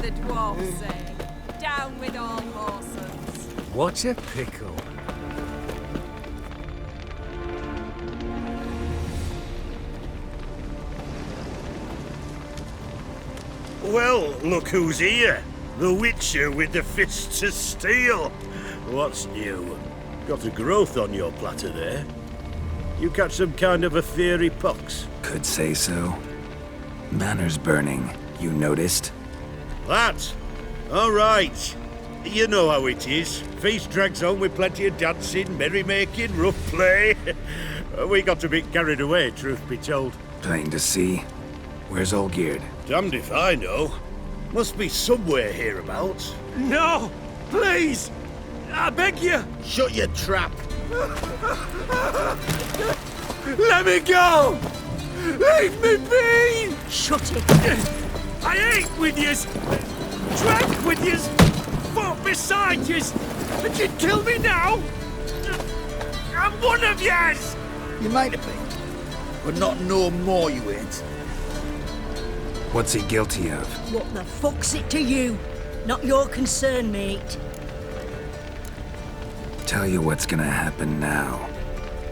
the dwarves say. Down with all horses. What a pickle. Well, look who's here. The Witcher with the fists of steel. What's new? Got a growth on your platter there. You catch some kind of a fiery pox? Could say so. Manor's burning. You noticed? That? All right. You know how it is. Feast drags on with plenty of dancing, merrymaking, rough play. We got a bit carried away, truth be told. Plain to see. Where's Olgierd? Damned if I know. Must be somewhere hereabouts. No! Please! I beg you! Shut your trap. Let me go! Leave me be! Shut it! I ate with yous! Drank with yous! Fought beside yous! And you'd kill me now? I'm one of yous! You might have been, but not no more you ain't. What's he guilty of? What the fuck's it to you? Not your concern, mate. Tell you what's gonna happen now.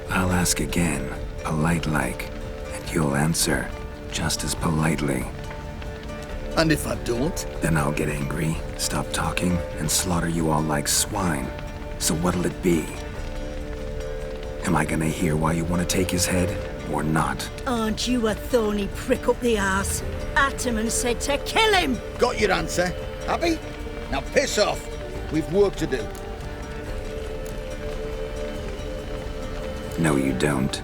I'll ask again, polite-like, and you'll answer, just as politely. And if I don't? Then I'll get angry, stop talking, and slaughter you all like swine. So what'll it be? Am I gonna hear why you want to take his head, or not? Aren't you a thorny prick up the arse? Ataman said to kill him! Got your answer. Happy? Now piss off. We've work to do. No, you don't.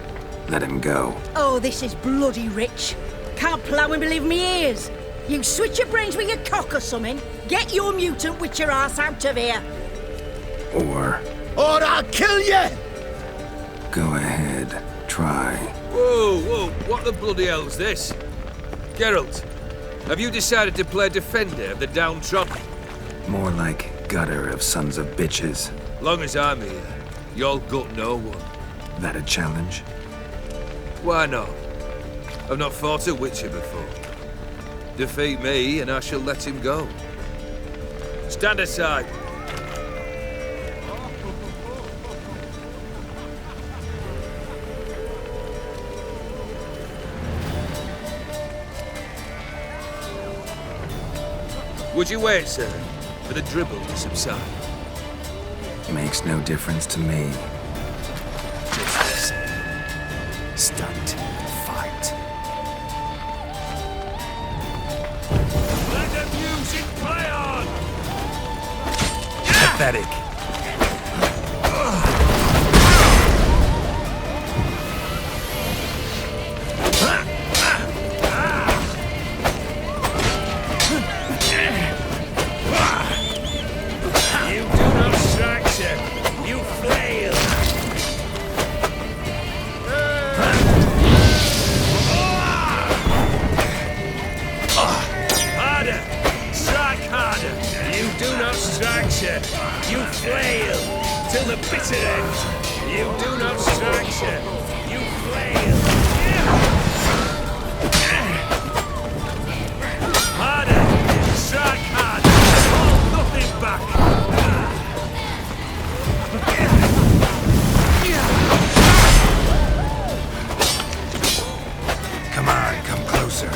Let him go. Oh, this is bloody rich. Can't plough and believe me ears. You switch your brains with your cock or something. Get your mutant witcher ass out of here. Or I'll kill you! go ahead, try. Whoa, what the bloody hell's this? Geralt, have you decided to play defender of the downtrodden? More like gutter of sons of bitches. Long as I'm here, you'll gut no one. That a challenge? Why not? I've not fought a Witcher before. Defeat me and I shall let him go. Stand aside. Would you wait, sir, for the dribble to subside? Makes no difference to me. Just listen. Stunt. Fight. Let the music play on! Pathetic. You do not strike, sir. You flail. Harder. Strike harder. You do not strike, sir. You flail till the bitter end. You do not strike, sir. You flail. Harder. Strike harder. Hold nothing back. Come on, come closer.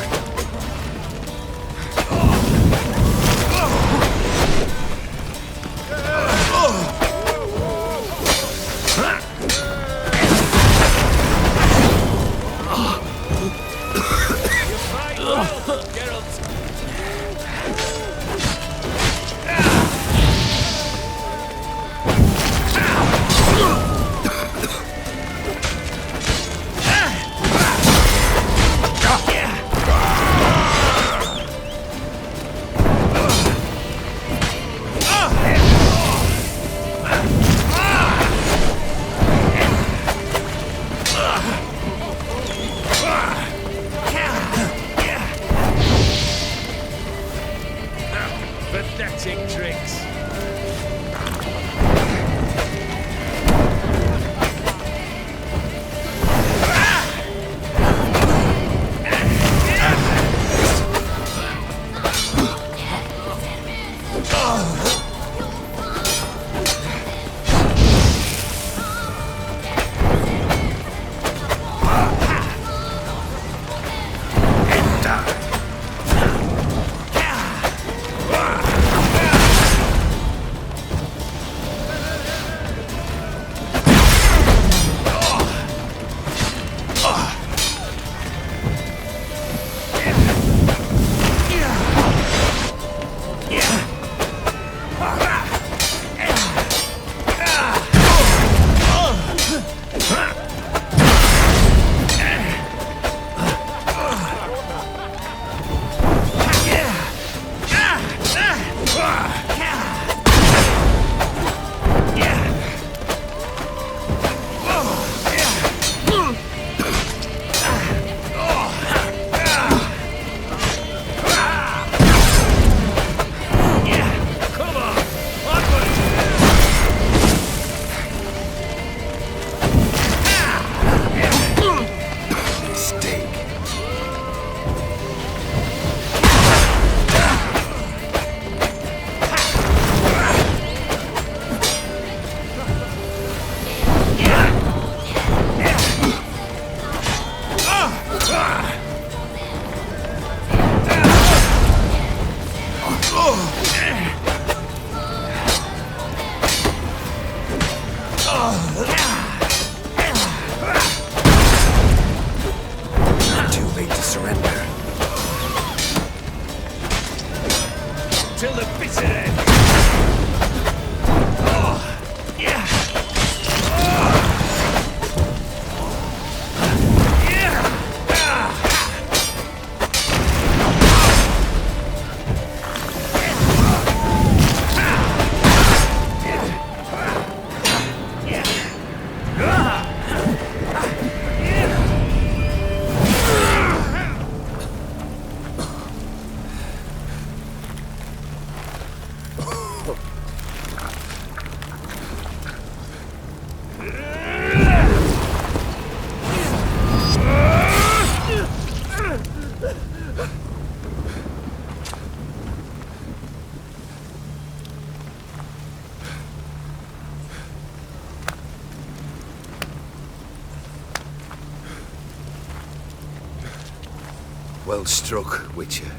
Well struck, Witcher.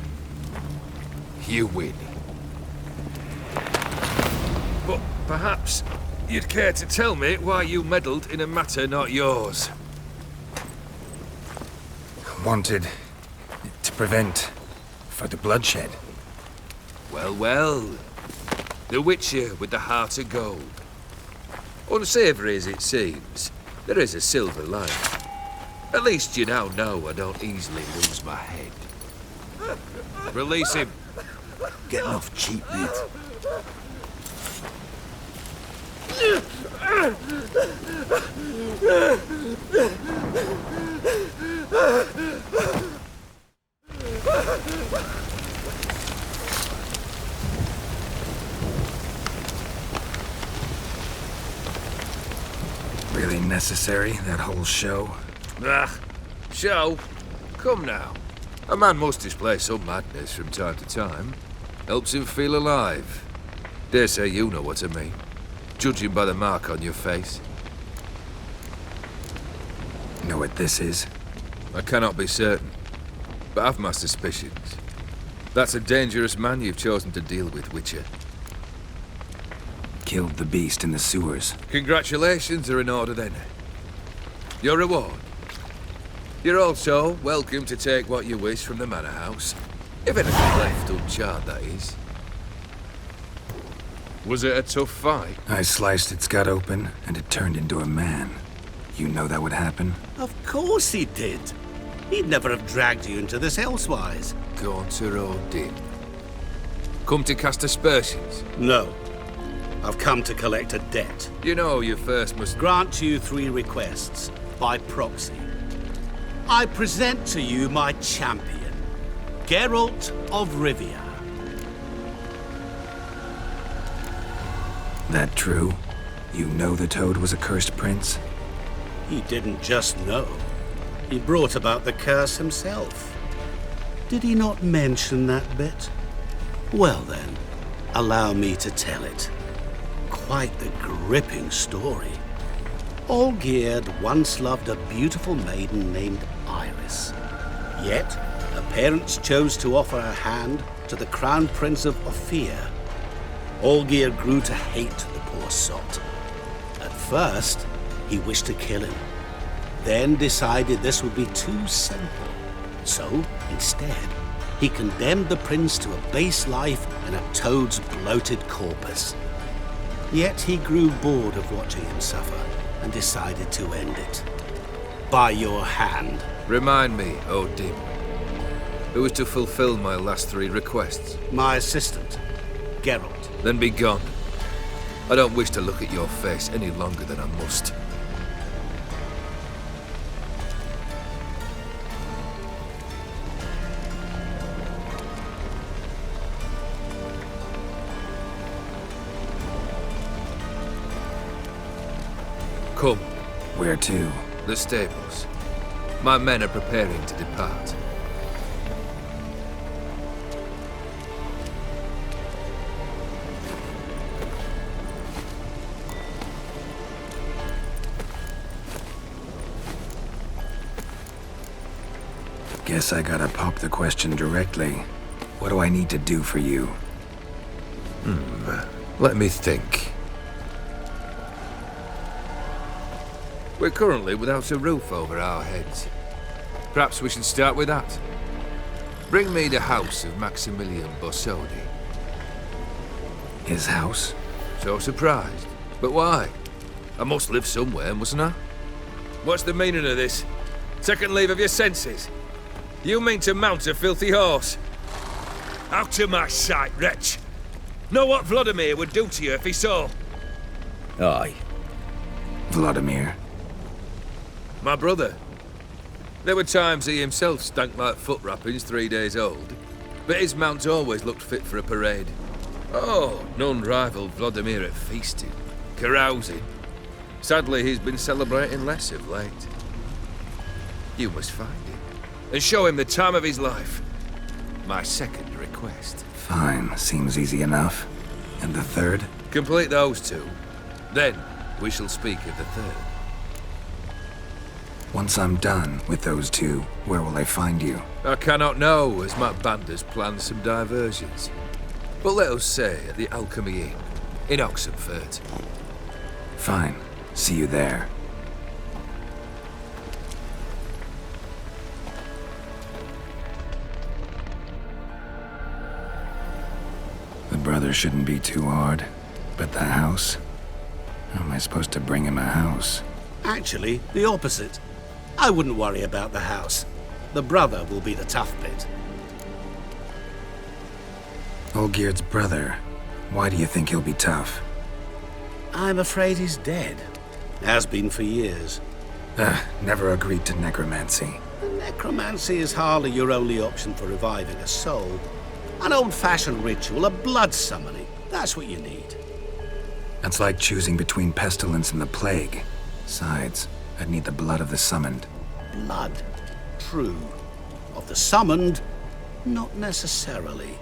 You win. But perhaps you'd care to tell me why you meddled in a matter not yours. Wanted to prevent further bloodshed. Well, well. The Witcher with the heart of gold. Unsavoury as it seems, there is a silver lining. At least you now know I don't easily lose my head. Release him. Getting off cheap, mate. Really necessary, that whole show? Ah, show? Come now. A man must display some madness from time to time. Helps him feel alive. Dare say you know what I mean. Judging by the mark on your face. Know what this is? I cannot be certain, but I've my suspicions. That's a dangerous man you've chosen to deal with, Witcher. Killed the beast in the sewers. Congratulations are in order then. Your reward. You're also welcome to take what you wish from the manor house. If anything left uncharred, that is. Was it a tough fight? I sliced its gut open, and it turned into a man. You know that would happen? Of course he did. He'd never have dragged you into this elsewise. Gaunter Odin. Come to cast aspersions. No. I've come to collect a debt. You know you first must Grant you 3 requests, by proxy. I present to you my champion, Geralt of Rivia. That true? You know the Toad was a cursed prince? He didn't just know. He brought about the curse himself. Did he not mention that bit? Well then, allow me to tell it. Quite the gripping story. Olgierd once loved a beautiful maiden named Iris. Yet, her parents chose to offer her hand to the Crown Prince of Ophir. Olgierd grew to hate the poor sot. At first, he wished to kill him, then decided this would be too simple. So, instead, he condemned the prince to a base life in a toad's bloated corpus. Yet he grew bored of watching him suffer and decided to end it. By your hand. remind me, Odin. Who is to fulfill my last 3 requests? My assistant, Geralt. Then be gone. I don't wish to look at your face any longer than I must. Come. Where to? The stables. My men are preparing to depart. Guess I gotta pop the question directly. What do I need to do for you? Let me think. We're currently without a roof over our heads. Perhaps we should start with that. Bring me the house of Maximilian Borsodi. His house? So surprised. But why? I must live somewhere, mustn't I? What's the meaning of this? Second leave of your senses? You mean to mount a filthy horse? Out of my sight, wretch! Know what Vlodimir would do to you if he saw? Aye. Vlodimir. My brother. There were times he himself stank like foot wrappings 3 days old, but his mount always looked fit for a parade. Oh, none rivaled Vlodimir at feasting, carousing. Sadly, he's been celebrating less of late. You must find him, and show him the time of his life. My second request. Fine, seems easy enough. And the third? Complete those 2. Then, we shall speak of the third. Once I'm done with those two, where will I find you? I cannot know, as my band has planned some diversions. But let us say at the Alchemy Inn, in Oxenfurt. Fine. See you there. The brother shouldn't be too hard. But the house? How am I supposed to bring him a house? Actually, the opposite. I wouldn't worry about the house. The brother will be the tough bit. Olgierd's brother. Why do you think he'll be tough? I'm afraid he's dead. Has been for years. Never agreed to necromancy. Necromancy is hardly your only option for reviving a soul. An old-fashioned ritual, a blood summoning. That's what you need. That's like choosing between pestilence and the plague. Besides, I'd need the blood of the summoned. Blood. True. Of the summoned, not necessarily.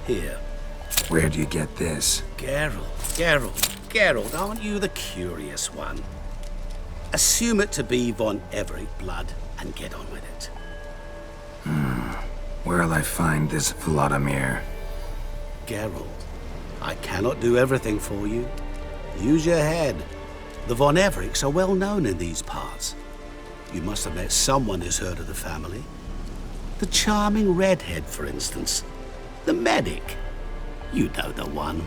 Here. Where do you get this? Geralt, aren't you the curious one? Assume it to be von Everek blood and get on with it. Where'll I find this Vlodimir? Geralt, I cannot do everything for you. Use your head. The von Evereks are well known in these parts. You must have met someone who's heard of the family. The charming redhead, for instance. The medic. You know the one.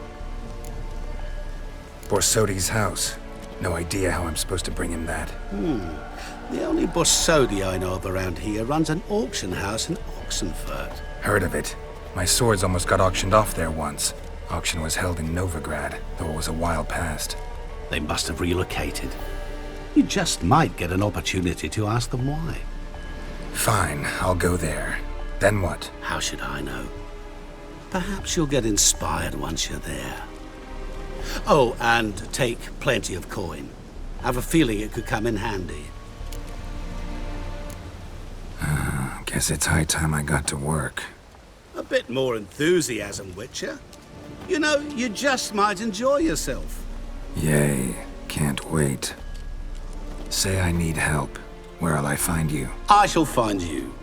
Borsodi's house. No idea how I'm supposed to bring him that. The only Borsodi I know of around here runs an auction house in Oxenfurt. Heard of it. My swords almost got auctioned off there once. Auction was held in Novigrad, though it was a while past. They must have relocated. You just might get an opportunity to ask them why. Fine, I'll go there. Then what? How should I know? Perhaps you'll get inspired once you're there. Oh, and take plenty of coin. Have a feeling it could come in handy. Guess it's high time I got to work. A bit more enthusiasm, Witcher. You know, you just might enjoy yourself. Yay, can't wait. Say I need help. Where'll I find you? I shall find you.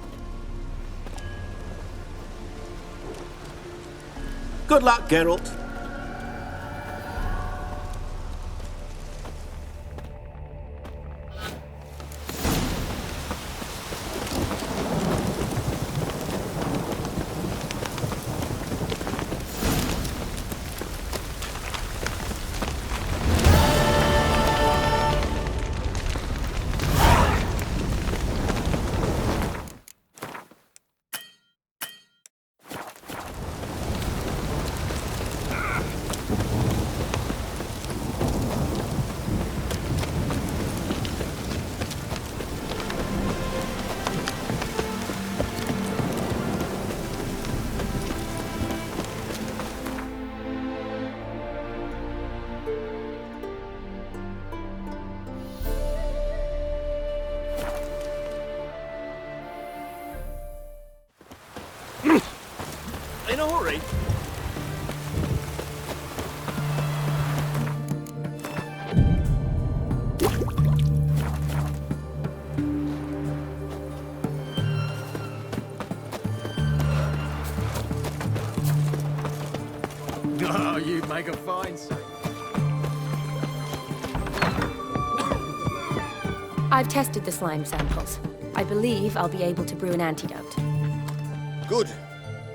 Good luck, Geralt. In a hurry? Oh, you'd make a fine saint. I've tested the slime samples. I believe I'll be able to brew an antidote. Good.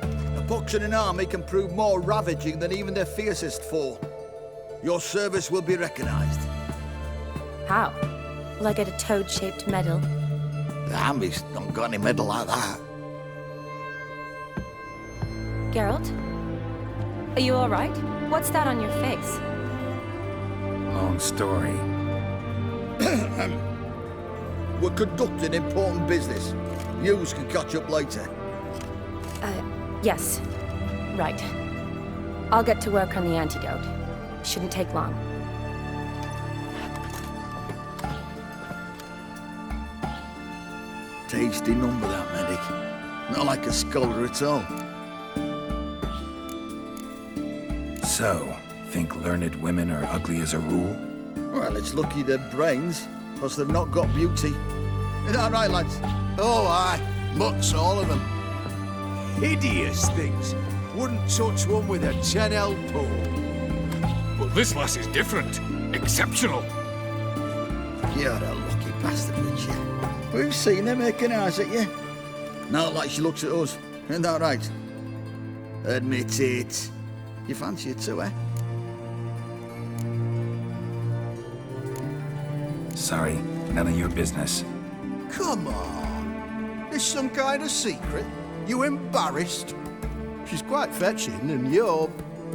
A pox in an army can prove more ravaging than even their fiercest foe. Your service will be recognized. How? Will I get a toad-shaped medal? The army's not got any medal like that. Geralt? Are you all right? What's that on your face? Long story. We're conducting important business. Yous can catch up later. Yes. Right. I'll get to work on the antidote. Shouldn't take long. Tasty number, that medic. Not like a scholar at all. So, think learned women are ugly as a rule? Well, it's lucky they're brains, plus they've not got beauty. Is that right, lads? Oh, aye. Mutts, all of them. Hideous things. Wouldn't touch one with a 10L pole. But this lass is different. Exceptional. You're a lucky bastard, Witcher. We've seen her making eyes at you. Not like she looks at us. Isn't that right? Admit it. You fancy it too, eh? Sorry, none of your business. Come on. Is some kind of secret? You embarrassed? She's quite fetching, and you're,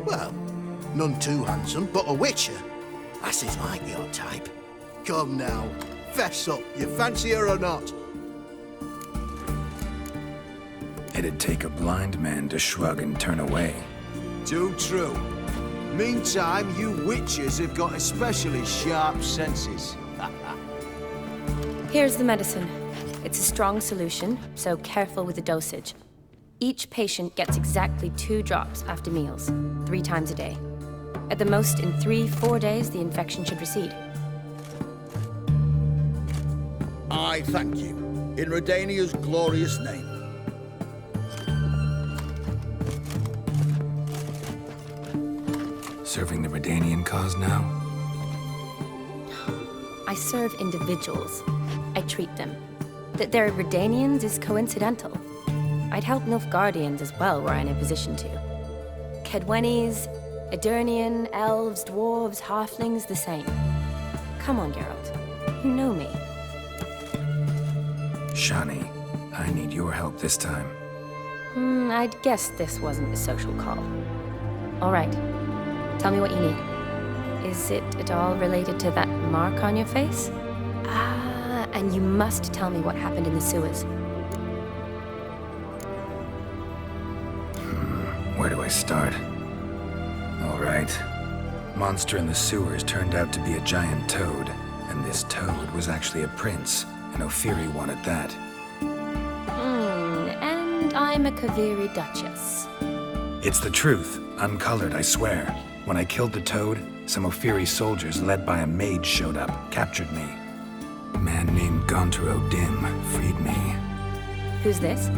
well, none too handsome, but a witcher. Lasses like your type. Come now, fess up. You fancy her or not? It'd take a blind man to shrug and turn away. Too true. Meantime, you witches have got especially sharp senses. Here's the medicine. It's a strong solution, so careful with the dosage. Each patient gets exactly 2 drops after meals, 3 times a day. At the most, in 3-4 days, the infection should recede. I thank you. In Redania's glorious name. Serving the Redanian cause now? I serve individuals. I treat them. That they're Redanians is coincidental. I'd help Nilfgaardians as well were I in a position to. Kedwenis, Edirnian, elves, dwarves, halflings, the same. Come on, Geralt. You know me. Shani, I need your help this time. I'd guess this wasn't a social call. All right. Tell me what you need. Is it at all related to that mark on your face? Ah, and you must tell me what happened in the sewers. Where do I start? All right. Monster in the sewers turned out to be a giant toad, and this toad was actually a prince, and Ophiri wanted that. And I'm a Kaviri Duchess. It's the truth, uncolored, I swear. When I killed the toad, some Ophiri soldiers led by a mage showed up, captured me. A man named Gontaro Dim freed me. Who's this?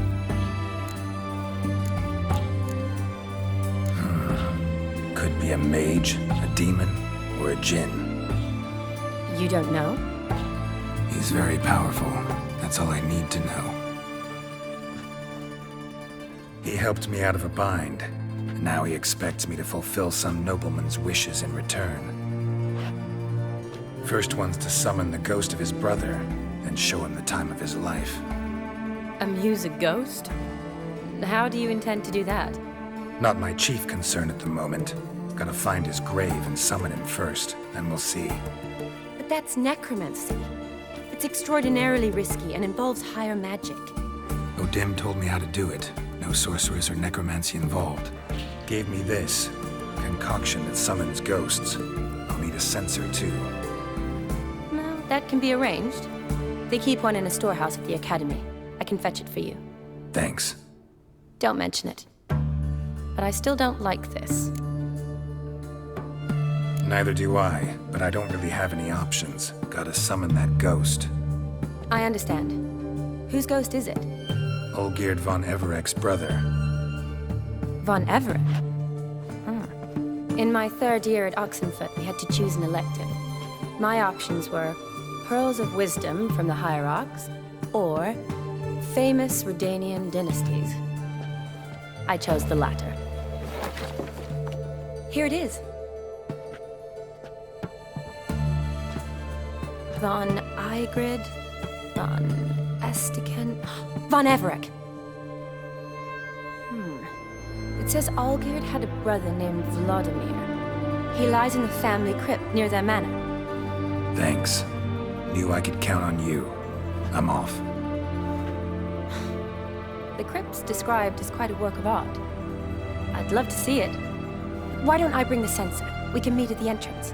Could be a mage, a demon, or a djinn. You don't know? He's very powerful. That's all I need to know. He helped me out of a bind. And now he expects me to fulfill some nobleman's wishes in return. First one's to summon the ghost of his brother, and show him the time of his life. Amuse a ghost? How do you intend to do that? Not my chief concern at the moment. Gotta find his grave and summon him first, then we'll see. But that's necromancy. It's extraordinarily risky and involves higher magic. Odim told me how to do it. No sorcerers or necromancy involved. Gave me this concoction that summons ghosts. I'll need a censer too. Well, that can be arranged. They keep one in a storehouse at the academy. I can fetch it for you. Thanks. Don't mention it. But I still don't like this. Neither do I, but I don't really have any options. Gotta summon that ghost. I understand. Whose ghost is it? Olgierd von Everek's brother. Von Everek? In my 3rd year at Oxenfoot, we had to choose an elective. My options were Pearls of Wisdom from the Hierarchs, or famous Redanian dynasties. I chose the latter. Here it is. Von Igrid, Von Estiken, Von Everek. It says Olgierd had a brother named Vlodimir. He lies in the family crypt near their manor. Thanks. Knew I could count on you. I'm off. The crypt's described as quite a work of art. I'd love to see it. Why don't I bring the censer? We can meet at the entrance.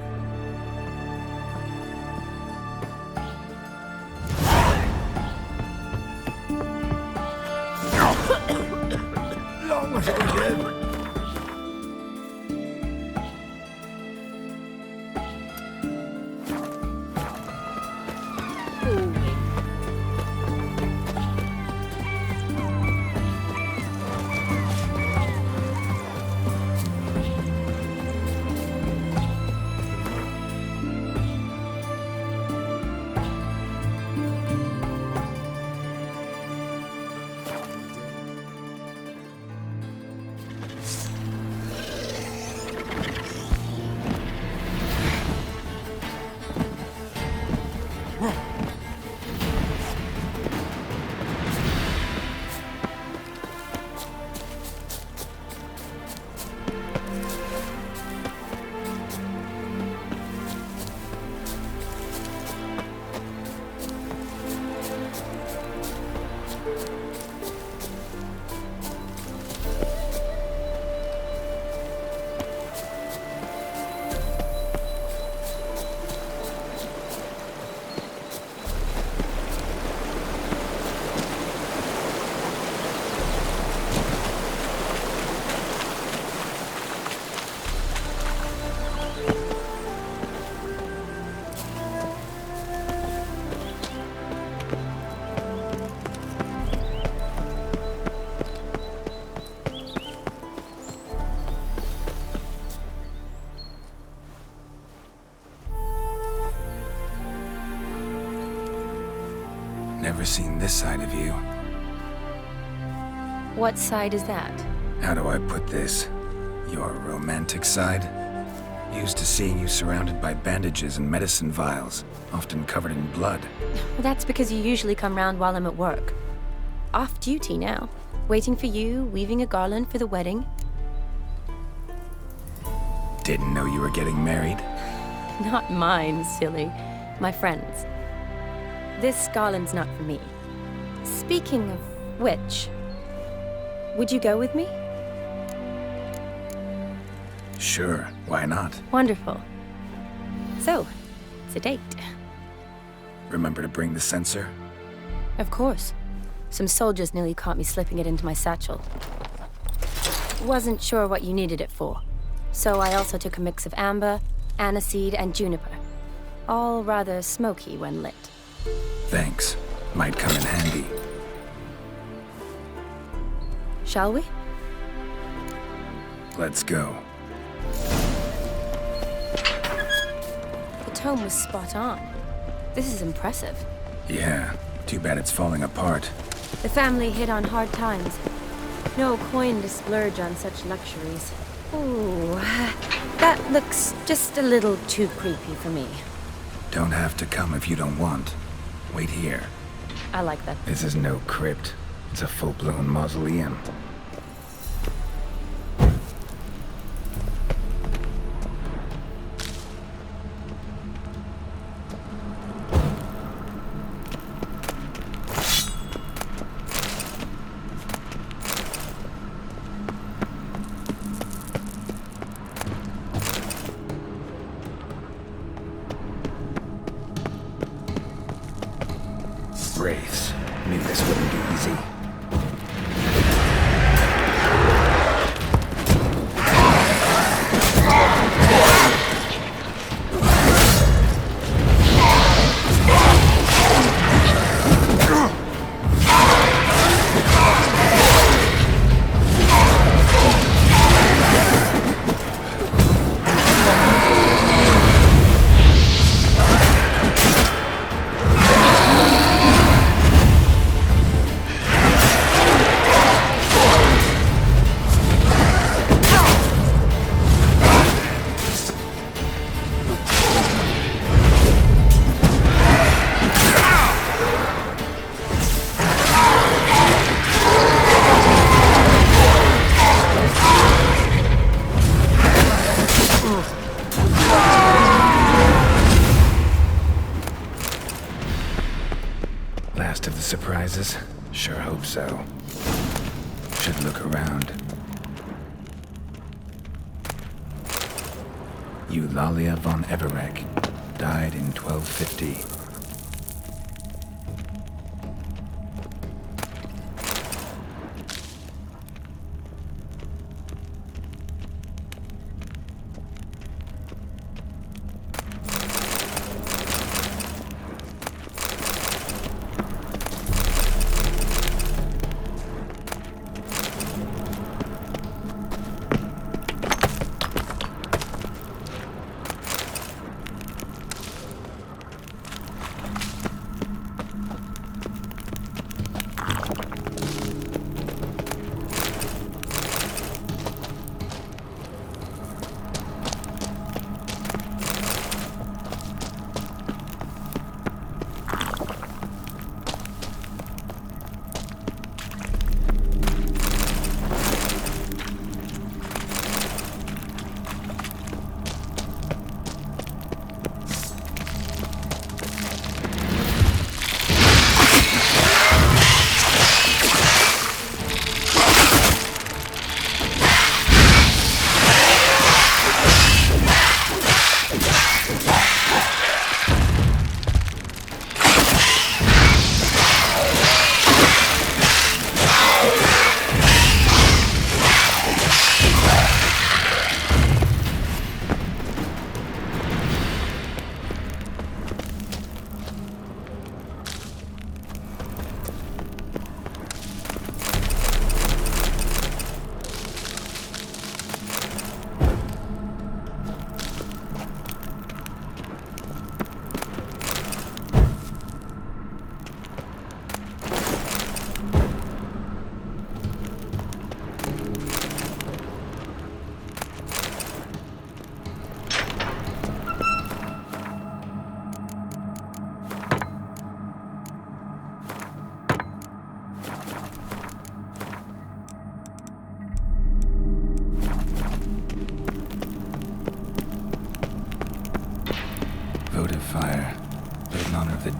never seen this side of you. What side is that? How do I put this? Your romantic side? Used to seeing you surrounded by bandages and medicine vials, often covered in blood. Well, that's because you usually come round while I'm at work. Off duty now. Waiting for you, weaving a garland for the wedding. Didn't know you were getting married? Not mine, silly. My friend's. This garland's not for me. Speaking of which, would you go with me? Sure, why not? Wonderful. So, it's a date. Remember to bring the censer? Of course. Some soldiers nearly caught me slipping it into my satchel. Wasn't sure what you needed it for. So I also took a mix of amber, aniseed, and juniper. All rather smoky when lit. Thanks. Might come in handy. Shall we? Let's go. The tome was spot on. This is impressive. Yeah, too bad it's falling apart. The family hit on hard times. No coin to splurge on such luxuries. Ooh, that looks just a little too creepy for me. Don't have to come if you don't want. Wait here. I like that. This is no crypt. It's a full-blown mausoleum. Wraiths. Knew this wouldn't be easy. Last of the surprises? Sure hope so. Should look around. Eulalia von Everek. Died in 1250.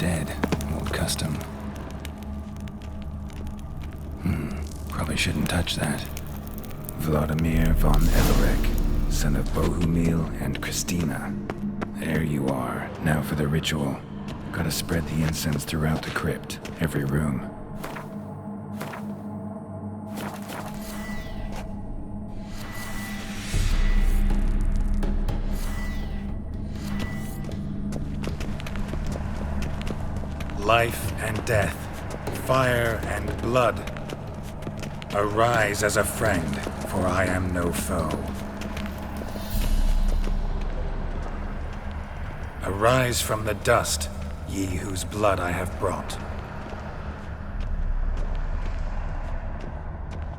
dead. Old custom. Probably shouldn't touch that. Vlodimir von Everek, son of Bohumil and Christina. There you are. Now for the ritual. Gotta spread the incense throughout the crypt, every room. Life and death, fire and blood. Arise as a friend, for I am no foe. Arise from the dust, ye whose blood I have brought.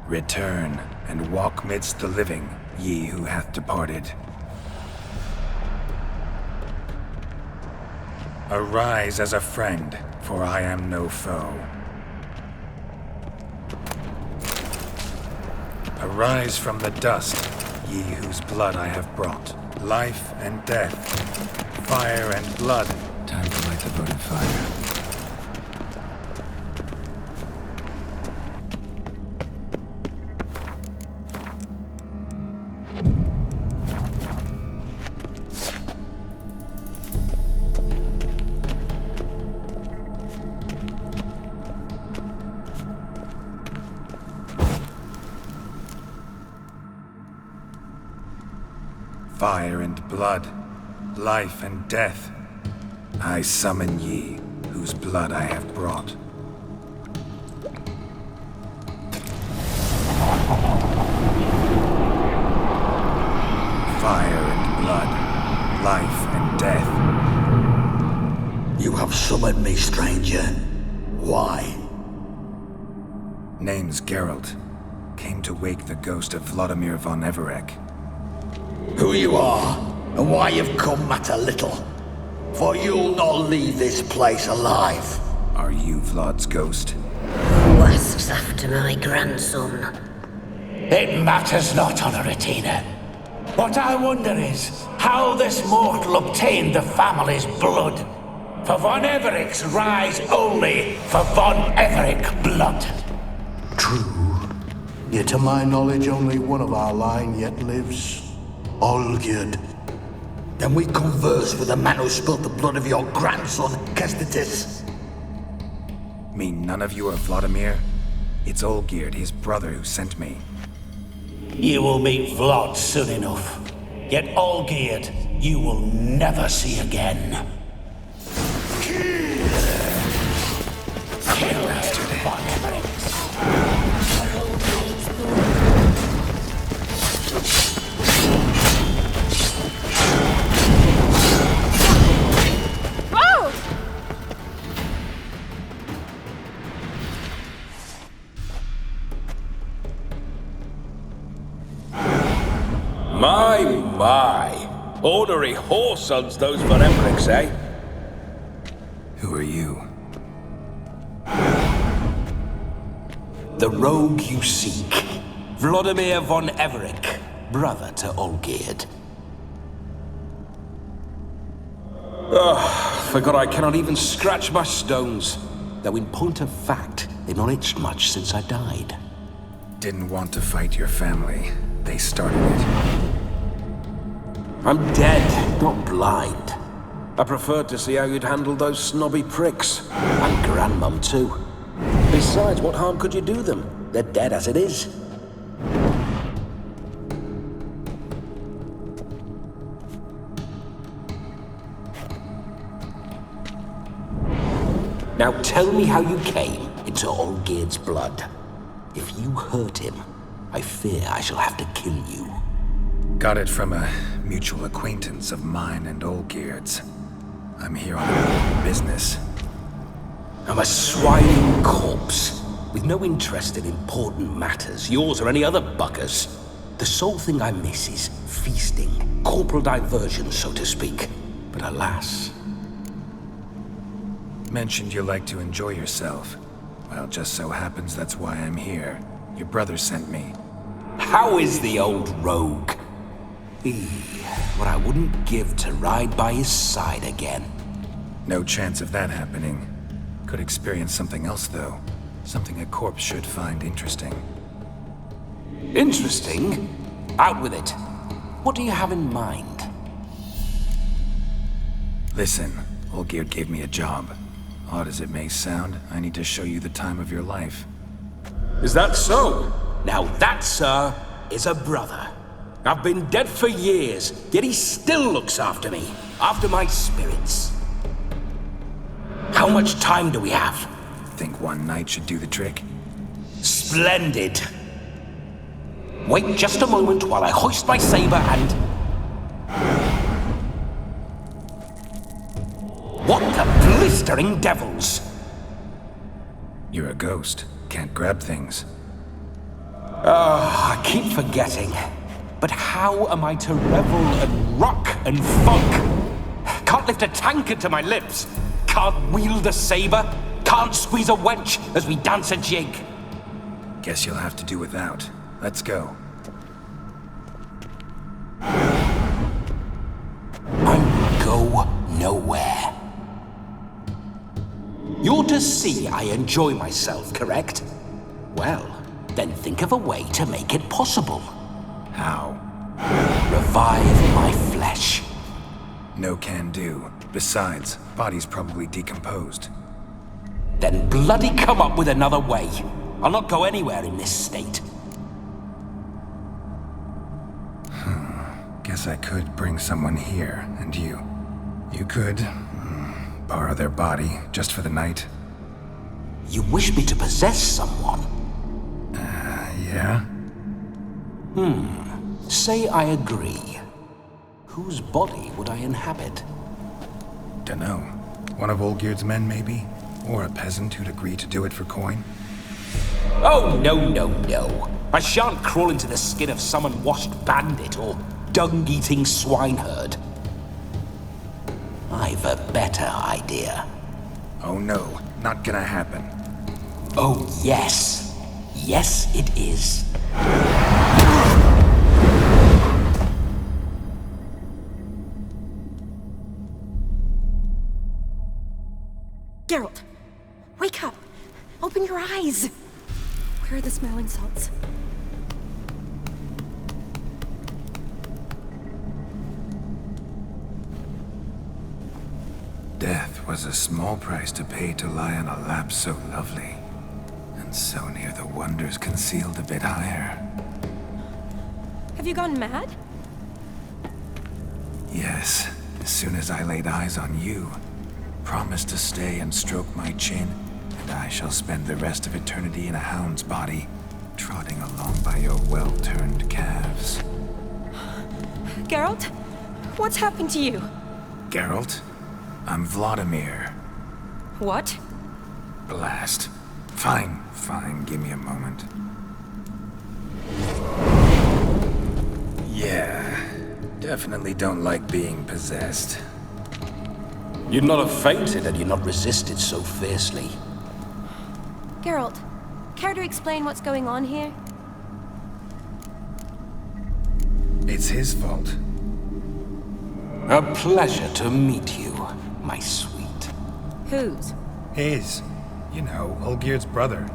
Return and walk midst the living, ye who hath departed. Arise as a friend, for I am no foe. Arise from the dust, ye whose blood I have brought. Life and death, fire and blood. Time to light the votive fire. Fire and blood, life and death, I summon ye, whose blood I have brought. Fire and blood, life and death. You have summoned me, stranger. Why? Name's Geralt. Came to wake the ghost of Vlodimir von Everek. Who you are, and why you've come matter little. For you'll not leave this place alive. Are you Vlod's ghost? Who asks after my grandson? It matters not, Honoratina. What I wonder is how this mortal obtained the family's blood. For von Everek's rise only for von Everek blood. True. Yet to my knowledge, only one of our line yet lives. Olgierd. Then we converse with the man who spilled the blood of your grandson, Kestitis. Mean none of you are Vlodimir? It's Olgierd, his brother, who sent me. You will meet Vlod soon enough. Yet Olgierd, you will never see again. Kill after von Everek. My. Ornery horse sons those von Evereks, eh? Who are you? The rogue you seek. Vlodimir von Everek, brother to Olgierd. Forgot I cannot even scratch my stones. Though in point of fact, they've not itched much since I died. Didn't want to fight your family. They started it. I'm dead, not blind. I preferred to see how you'd handle those snobby pricks. And Grandmum, too. Besides, what harm could you do them? They're dead as it is. Now tell me how you came into Olgierd's blood. If you hurt him, I fear I shall have to kill you. Got it from a mutual acquaintance of mine and Olgierd's. I'm here on business. I'm a swining corpse, with no interest in important matters, yours or any other buggers. The sole thing I miss is feasting, corporal diversion, so to speak. But alas... Mentioned you like to enjoy yourself. Well, just so happens that's why I'm here. Your brother sent me. How is the old rogue? What I wouldn't give to ride by his side again. No chance of that happening. Could experience something else, though. Something a corpse should find interesting. Interesting? Out with it. What do you have in mind? Listen, Olgierd gave me a job. Odd as it may sound, I need to show you the time of your life. Is that so? Now that, sir, is a brother. I've been dead for years, yet he still looks after me, after my spirits. How much time do we have? Think one night should do the trick? Splendid. Wait just a moment while I hoist my saber and... What the blistering devils? You're a ghost. Can't grab things. I keep forgetting. But how am I to revel and rock and funk? Can't lift a tankard to my lips. Can't wield a saber. Can't squeeze a wench as we dance a jig. Guess you'll have to do without. Let's go. I will go nowhere. You're to see I enjoy myself, correct? Well, then think of a way to make it possible. How? Revive my flesh. No can do. Besides, body's probably decomposed. Then bloody come up with another way. I'll not go anywhere in this state. Guess I could bring someone here, and you. You could borrow their body just for the night. You wish me to possess someone? Yeah? Say I agree. Whose body would I inhabit? Dunno. One of Olgierd's men, maybe? Or a peasant who'd agree to do it for coin? Oh, no. I shan't crawl into the skin of some unwashed bandit or dung-eating swineherd. I've a better idea. Oh no, not gonna happen. Oh, yes. Yes, it is. Geralt, wake up. Open your eyes. Where are the smelling salts? Death was a small price to pay to lie on a lap so lovely, and so near the wonders concealed a bit higher. Have you gone mad? Yes, as soon as I laid eyes on you, promised to stay and stroke my chin, and I shall spend the rest of eternity in a hound's body, trotting along by your well-turned calves. Geralt, what's happened to you? Geralt? I'm Vlodimir. What? Blast. Fine, give me a moment. Yeah, definitely don't like being possessed. You'd not have fainted had you not resisted so fiercely. Geralt, care to explain what's going on here? It's his fault. A pleasure to meet you, my sweet. Whose? His. You know, Olgierd's brother.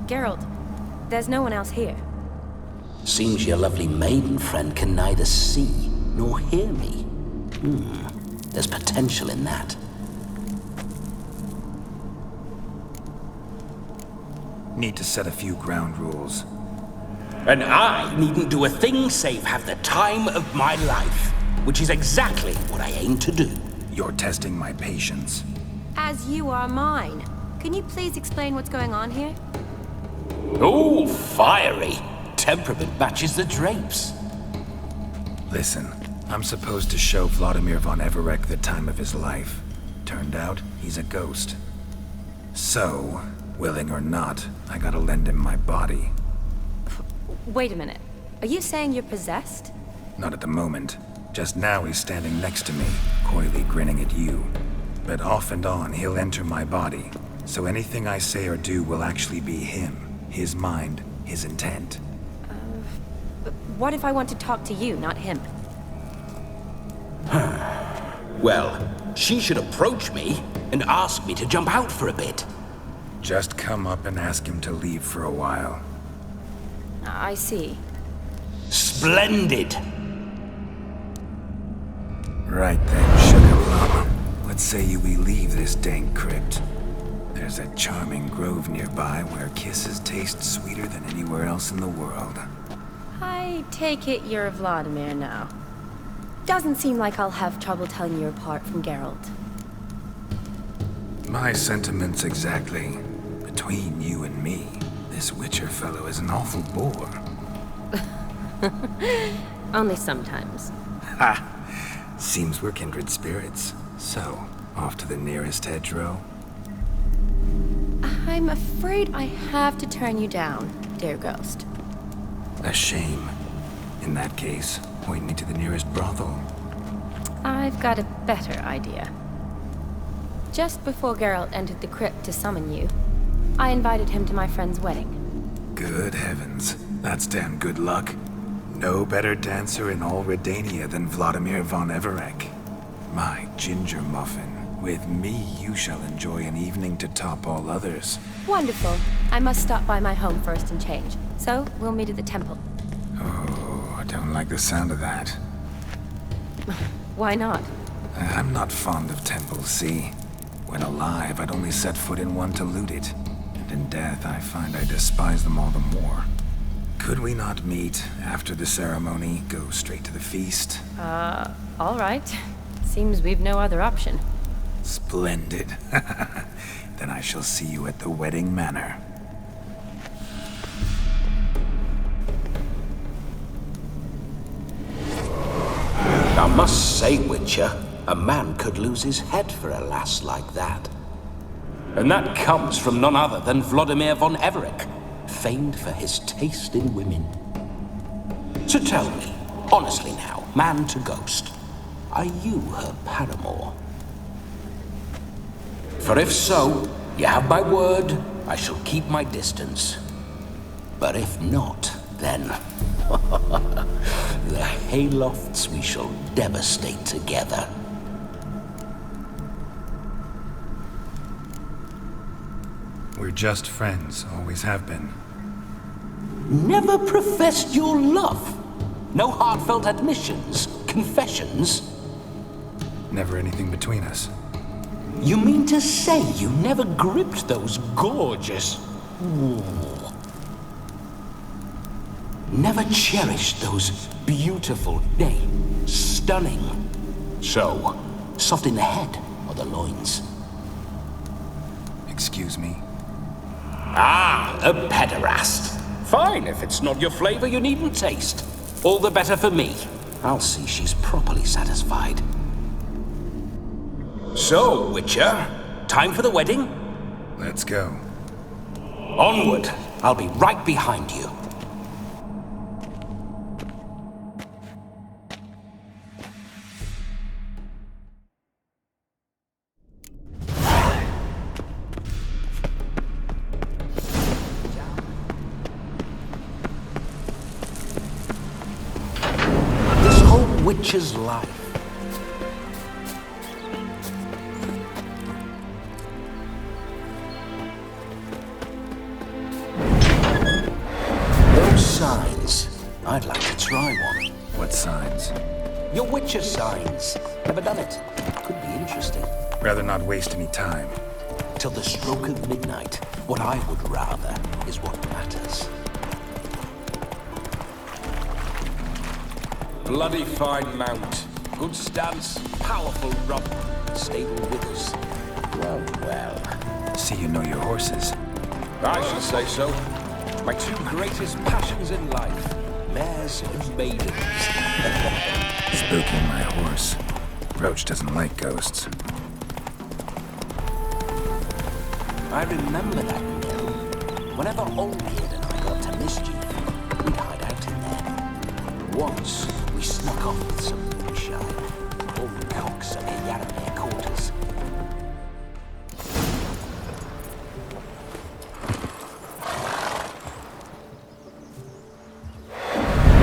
Geralt, there's no one else here. Seems your lovely maiden friend can neither see nor hear me. There's potential in that. Need to set a few ground rules. And I needn't do a thing save have the time of my life, which is exactly what I aim to do. You're testing my patience. As you are mine. Can you please explain what's going on here? Oh, fiery. Temperament matches the drapes. Listen, I'm supposed to show Vlodimir von Everek the time of his life. Turned out, he's a ghost. So, willing or not, I gotta lend him my body. Wait a minute. Are you saying you're possessed? Not at the moment. Just now he's standing next to me, coyly grinning at you. But off and on, he'll enter my body. So anything I say or do will actually be him. His mind, his intent. What if I want to talk to you, not him? Well, she should approach me and ask me to jump out for a bit. Just come up and ask him to leave for a while. I see. Splendid! Right then, Sugar Plum. What say you we leave this dank crypt? There's a charming grove nearby where kisses taste sweeter than anywhere else in the world. I take it you're Vlodimir now. Doesn't seem like I'll have trouble telling you apart from Geralt. My sentiments exactly. Between you and me, this Witcher fellow is an awful bore. Only sometimes. Ha! Seems we're kindred spirits. So, off to the nearest hedgerow? I'm afraid I have to turn you down, dear ghost. A shame. In that case, point me to the nearest brothel. I've got a better idea. Just before Geralt entered the crypt to summon you, I invited him to my friend's wedding. Good heavens. That's damn good luck. No better dancer in all Redania than Vlodimir von Everek. My ginger muffin. With me, you shall enjoy an evening to top all others. Wonderful. I must stop by my home first and change. So, we'll meet at the temple. Oh, I don't like the sound of that. Why not? I'm not fond of temples, see? When alive, I'd only set foot in one to loot it. And in death, I find I despise them all the more. Could we not meet after the ceremony, go straight to the feast? All right. Seems we've no other option. Splendid. Then I shall see you at the wedding manor. I must say, Witcher, a man could lose his head for a lass like that. And that comes from none other than Vlodimir von Everek, famed for his taste in women. So tell me, honestly now, man to ghost, are you her paramour? For if so, you have my word, I shall keep my distance. But if not, then the haylofts we shall devastate together. We're just friends, always have been. Never professed your love? No heartfelt admissions, confessions? Never anything between us. You mean to say you never gripped those gorgeous... Ooh. Never cherished those beautiful, nay, stunning... So, soft in the head or the loins? Excuse me? Ah, a pederast. Fine, if it's not your flavor, you needn't taste. All the better for me. I'll see she's properly satisfied. So, Witcher, time for the wedding? Let's go. Onward. I'll be right behind you. This whole Witcher's life. Signs. I'd like to try one. What signs? Your Witcher signs. Never done it. Could be interesting. Rather not waste any time. Till the stroke of midnight. What I would rather is what matters. Bloody fine mount. Good stance, powerful rump, stable withers. Well, well. See you know your horses. I should say so. My two greatest passions in life, mares and maidens. Spooking my horse. Roach doesn't like ghosts. I remember that mill. Whenever Oldbeard and I got to mischief, we'd hide out in there. Once, we snuck off with some moonshine. Old cocksucker Yaramir quarters.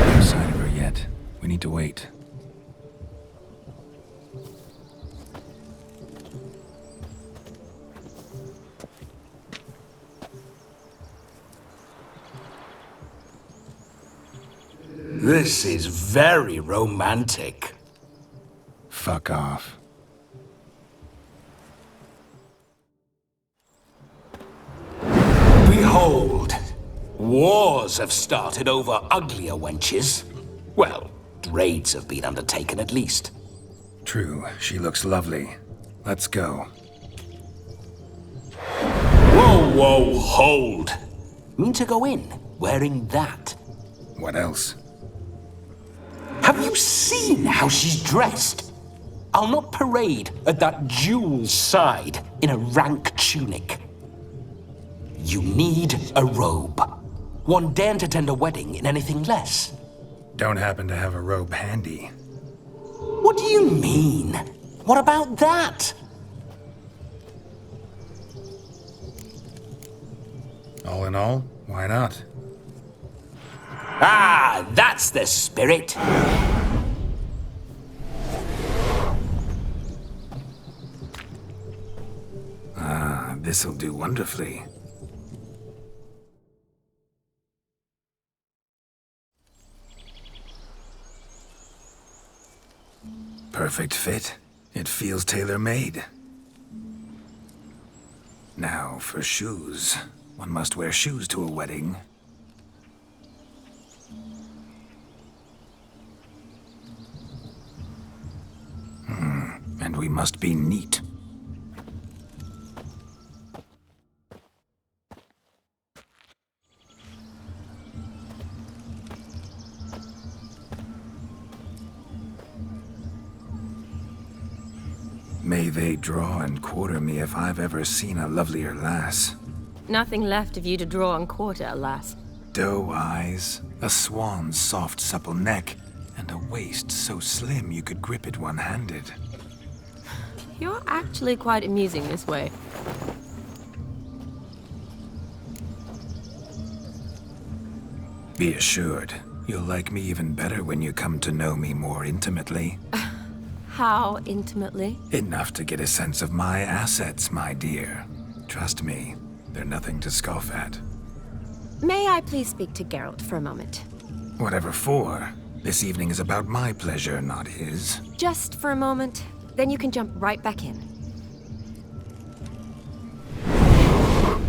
No sign of her yet. We need to wait. This is very romantic. Fuck off. Behold, wars have started over uglier wenches. Well, raids have been undertaken at least. True, she looks lovely. Let's go. Whoa, whoa, hold. Mean to go in wearing that? What else? Have you seen how she's dressed? I'll not parade at that jewel's side in a rank tunic. You need a robe. One daren't attend a wedding in anything less. Don't happen to have a robe handy. What do you mean? What about that? All in all, why not? Ah, that's the spirit. Ah, this'll do wonderfully. Perfect fit. It feels tailor-made. Now for shoes. One must wear shoes to a wedding. And we must be neat. May they draw and quarter me if I've ever seen a lovelier lass. Nothing left of you to draw and quarter, alas. Doe eyes, a swan's soft supple neck, and a waist so slim you could grip it one-handed. You're actually quite amusing this way. Be assured, you'll like me even better when you come to know me more intimately. How intimately? Enough to get a sense of my assets, my dear. Trust me, they're nothing to scoff at. May I please speak to Geralt for a moment? Whatever for. This evening is about my pleasure, not his. Just for a moment, then you can jump right back in.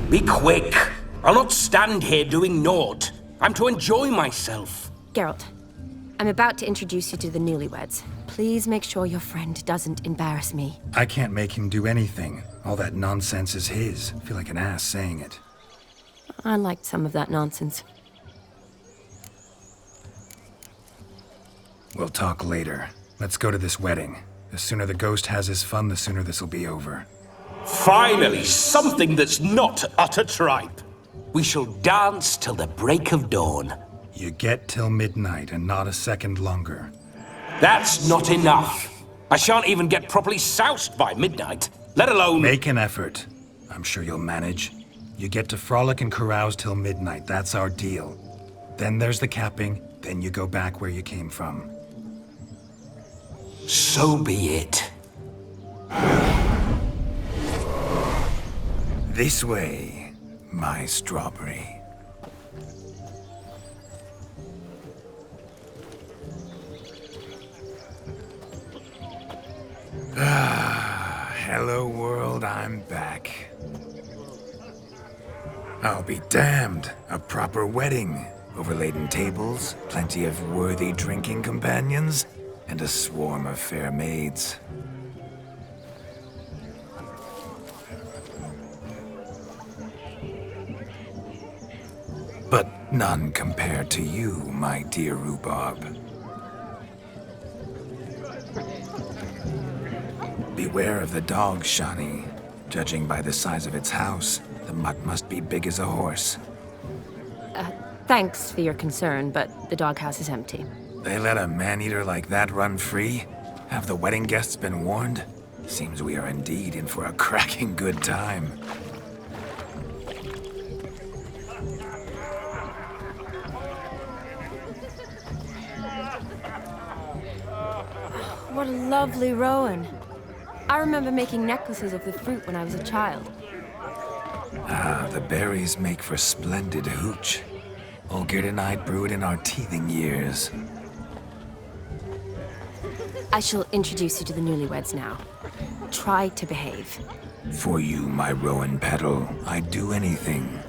Be quick. I'll not stand here doing naught. I'm to enjoy myself. Geralt, I'm about to introduce you to the newlyweds. Please make sure your friend doesn't embarrass me. I can't make him do anything. All that nonsense is his. I feel like an ass saying it. I liked some of that nonsense. We'll talk later. Let's go to this wedding. The sooner the ghost has his fun, the sooner this'll be over. Finally, something that's not utter tripe. We shall dance till the break of dawn. You get till midnight and not a second longer. That's not enough. I shan't even get properly soused by midnight, let alone... Make an effort. I'm sure you'll manage. You get to frolic and carouse till midnight. That's our deal. Then there's the capping, then you go back where you came from. So be it. This way, my strawberry. Ah, hello world, I'm back. I'll be damned. A proper wedding. Overladen tables, plenty of worthy drinking companions, and a swarm of fair maids. But none compared to you, my dear rhubarb. Beware of the dog, Shani. Judging by the size of its house, the mutt must be big as a horse. Thanks for your concern, but the doghouse is empty. They let a man-eater like that run free? Have the wedding guests been warned? Seems we are indeed in for a cracking good time. What a lovely rowan. I remember making necklaces of the fruit when I was a child. Ah, the berries make for splendid hooch. Olgerd and I brewed in our teething years. I shall introduce you to the newlyweds now. Try to behave. For you, my Rowan Petal, I'd do anything.